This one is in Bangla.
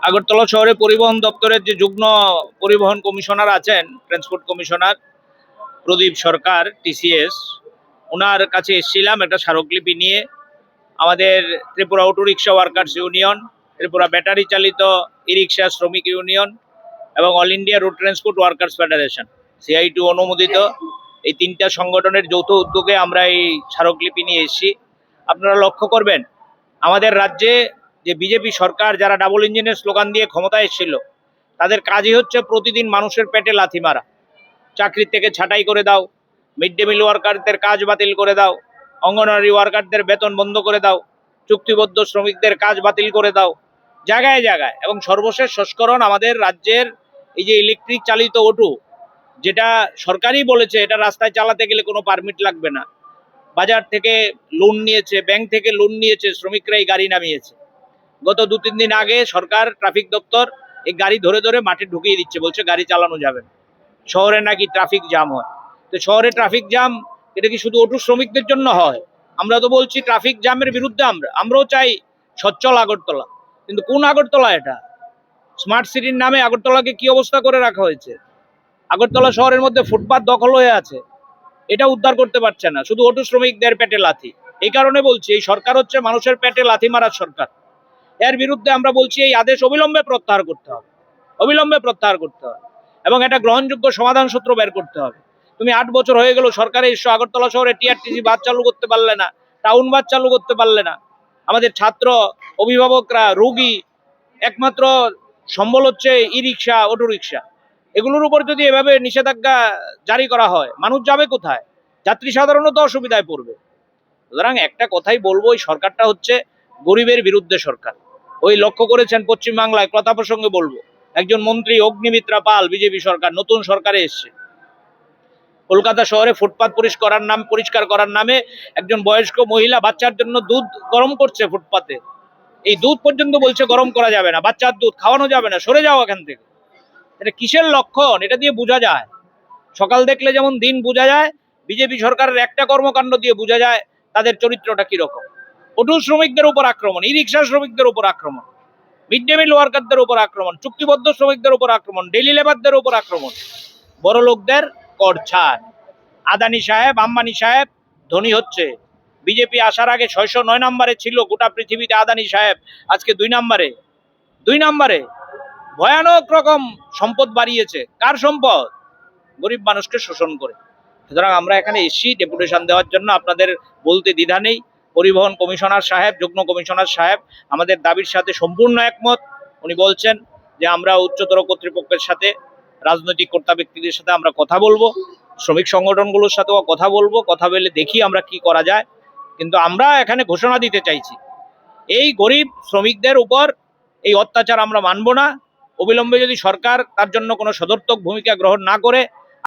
আগরতলা শহরে পরিবহন দপ্তরের যে যুগ্ম পরিবহন কমিশনার আছেন, ট্রান্সপোর্ট কমিশনার প্রদীপ সরকার টিসিএস, ওনার কাছে এসেছিলাম একটা স্মারকলিপি নিয়ে। আমাদের Tripura auto rickshaw workers union, Tripura battery চালিত ই রিক্সা শ্রমিক ইউনিয়ন এবং all India road transport workers federation CI2 অনুমোদিত এই তিনটা সংগঠনের যৌথ উদ্যোগে আমরা এই স্মারকলিপি নিয়ে এসেছি। আপনারা লক্ষ্য করবেন, আমাদের রাজ্যে যে বিজেপি সরকার যারা ডাবল ইঞ্জিনের স্লোগান দিয়ে ক্ষমতায় এসেছিল, তাদের কাজই হচ্ছে প্রতিদিন মানুষের পেটে লাথি মারা। চাকরির থেকে ছাঁটাই করে দাও, মিড ডে মিল ওয়ার্কারদের কাজ বাতিল করে দাও, অঙ্গনওয়াড়ি ওয়ার্কারদের বেতন বন্ধ করে দাও, চুক্তিবদ্ধ শ্রমিকদের কাজ বাতিল করে দাও জায়গায় জায়গায়। এবং সর্বশেষ সংস্করণ আমাদের রাজ্যের এই যে ইলেকট্রিক চালিত অটো, যেটা সরকারই বলেছে এটা রাস্তায় চালাতে গেলে কোনো পারমিট লাগবে না, বাজার থেকে লোন নিয়েছে, ব্যাংক থেকে লোন নিয়েছে, শ্রমিকরা এই গাড়ি নামিয়েছে। গত 2-3 দিন আগে সরকার ট্রাফিক দপ্তর এই গাড়ি ধরে ধরে মাঠে ঢুকিয়ে দিচ্ছে, বলছে গাড়ি চালানো যাবে না। শহরে নাকি ট্রাফিক জ্যাম হয়। তো শহরে ট্রাফিক জ্যাম এটা কি শুধু অটো শ্রমিকদের জন্য হয়? আমরা তো বলছি ট্রাফিক জ্যামের বিরুদ্ধে, আমরাও চাই সচ্ছল আগরতলা। কিন্তু কোন আগরতলা এটা? স্মার্ট সিটির নামে আগরতলাকে কি অবস্থা করে রাখা হয়েছে। আগরতলা শহরের মধ্যে ফুটপাত দখল হয়ে আছে, এটা উদ্ধার করতে পারছে না, শুধু অটো শ্রমিকদের পেটে লাথি। এই কারণে বলছি এই সরকার হচ্ছে মানুষের পেটে লাথি মারার সরকার। এর বিরুদ্ধে আমরা বলছি এই আদেশ অবিলম্বে প্রত্যাহার করতে হবে, অবিলম্বে প্রত্যাহার করতে হবে এবং একটা গ্রহণযোগ্য সমাধান সূত্র বের করতে হবে। তুমি 8 বছর হয়ে গেল সরকারে এসো, আগরতলা শহরে টিআরটিসি বাস চালু করতে পারলে না, টাউন বাস চালু করতে পারলে না। আমাদের ছাত্র, অভিভাবকরা, রোগী একমাত্র সম্বল হচ্ছে ই রিক্সা, অটো রিক্সা। এগুলোর উপর যদি এভাবে নিষেধাজ্ঞা জারি করা হয়, মানুষ যাবে কোথায়? যাত্রী সাধারণত অসুবিধায় পড়বে। সুতরাং একটা কথাই বলবো, এই সরকারটা হচ্ছে গরিবের বিরুদ্ধে সরকার। ওই লক্ষ্য করেছেন পশ্চিমবাংলায়, কথা প্রসঙ্গে বলবো, একজন মন্ত্রী অগ্নিমিত্রা পাল, বিজেপি সরকার, নতুন সরকারে এসছে, কলকাতা শহরে ফুটপাত পরিষ্কার করার নামে একজন বয়স্ক মহিলা বাচ্চার জন্য দুধ গরম করছে ফুটপাতে। এই দুধ পর্যন্ত বলছে গরম করা যাবে না, বাচ্চার দুধ খাওয়ানো যাবে না, সরে যাও এখান থেকে। এটা কিসের লক্ষণ? এটা দিয়ে বোঝা যায়, সকাল দেখলে যেমন দিন বোঝা যায়, বিজেপি সরকারের একটা কর্মকাণ্ড দিয়ে বোঝা যায় তাদের চরিত্রটা কিরকম। অটো শ্রমিকদের উপর আক্রমণ, ই রিক্সা শ্রমিকদের উপর আক্রমণ, মিড ডে মিল ওয়ার্কারদের উপর আক্রমণ, চুক্তিবদ্ধ শ্রমিকদের উপর আক্রমণ, ডেইলি লেবারদের উপর আক্রমণ। বড় লোকদের কর ছাড়। আদানি সাহেব, আম্বানি সাহেব ধনী হচ্ছে। বিজেপি আসার আগে 609 নম্বরে ছিল গোটা পৃথিবীতে আদানি সাহেব, আজকে 2 নম্বরে। ভয়ানক রকম সম্পদ বাড়িয়েছে। কার সম্পদ? গরিব মানুষকে শোষণ করে। সুতরাং আমরা এখানে এসছি ডেপুটেশন দেওয়ার জন্য, আপনাদের বলতে দ্বিধা নেই। পরিবহন কমিশনার সাহেব, যুগ্ম কমিশনার সাহেব আমাদের দাবির সাথে সম্পূর্ণ একমত। উনি বলছেন যে আমরা উচ্চতর কর্তৃপক্ষের সাথে, রাজনৈতিক কর্তা ব্যক্তিদের সাথে আমরা কথা বলবো, শ্রমিক সংগঠনগুলোর সাথেও কথা বলবো, কথা বলে দেখি আমরা কি করা যায়। কিন্তু আমরা এখানে ঘোষণা দিতে চাইছি, এই গরিব শ্রমিকদের উপর এই অত্যাচার আমরা মানব না। অবিলম্বে যদি সরকার তার জন্য কোনো সদর্থক ভূমিকা গ্রহণ না করে